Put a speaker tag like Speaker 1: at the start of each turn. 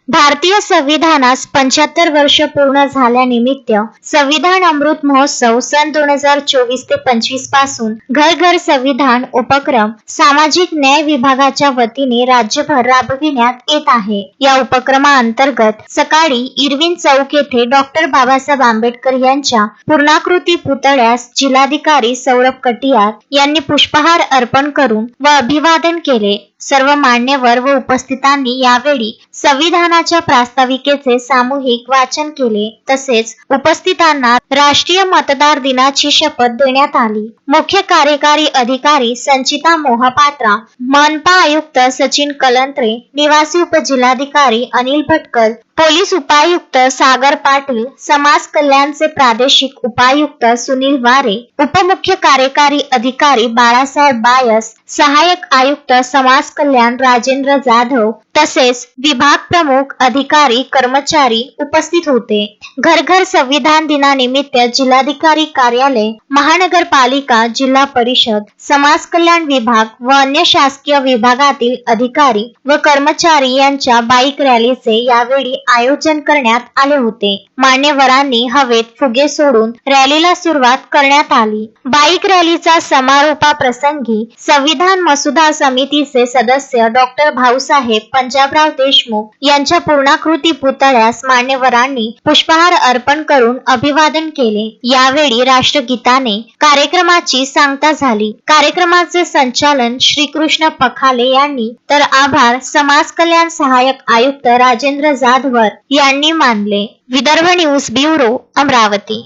Speaker 1: भारतीय संविधानास 75 वर्ष पूर्ण झाल्यानिमित्त संविधान अमृत महोत्सव सन 2024 ते 25 पासून घर घर संविधान उपक्रम सामाजिक न्याय विभागाच्या वतीने राज्यभर राबविण्यात येत आहे। या उपक्रमाअंतर्गत सकाळी इरविन चौक येथे डॉक्टर बाबासाहेब आंबेडकर यांच्या पूर्णाकृती पुतळ्यास जिल्हाधिकारी सौरभ कटियार यांनी पुष्पहार अर्पण करून व अभिवादन केले। सर्व मान्यवर व उपस्थितांनी यावेळी संविधानाच्या प्रास्ताविकेचे सामूहिक वाचन केले। तसेच उपस्थितांना राष्ट्रीय मतदार दिनाची शपथ देण्यात आली। मुख्य कार्यकारी अधिकारी संचिता मोहपात्रा, मनपा आयुक्त सचिन कलंत्रे, निवासी उपजिल्हाधिकारी अनिल भटकर, पोलीस उपायुक्त सागर पाटील, समाज कल्याणचे प्रादेशिक उपायुक्त सुनील वारे, उपमुख्य कार्यकारी अधिकारी बाळासाहेब बायस, सहाय्यक आयुक्त समाज कल्याण राजेंद्र जाधव तसेच विभाग प्रमुख अधिकारी कर्मचारी उपस्थित होते। घर घर संविधान दिनानिमित्त जिल्हाधिकारी कार्यालय, महानगरपालिका, जिल्हा परिषद, समाज कल्याण विभाग व अन्य शासकीय विभागातील अधिकारी व कर्मचारी यांच्या बाईक रॅलीचे यावेळी आयोजन करण्यात आले होते। मान्यवरांनी हवेत फुगे सोडून रॅलीला सुरुवात करण्यात आली। बाईक रॅलीचा समारोपाप्रसंगी संविधान मसुदा समितीचे सदस्य डॉक्टर भाऊसाहेब पंजाबराव देशमुख यांच्या पूर्णाकृती पुतळ्यास मान्यवरांनी पुष्पहार अर्पण करून अभिवादन केले। यावेळी राष्ट्रगीताने कार्यक्रमाची सांगता झाली। कार्यक्रमाचे संचालन श्रीकृष्ण पखाले यांनी तर आभार समाज कल्याण सहाय्यक आयुक्त राजेंद्र जाधवर यांनी मानले। Vidarbha news bureau, Amravati.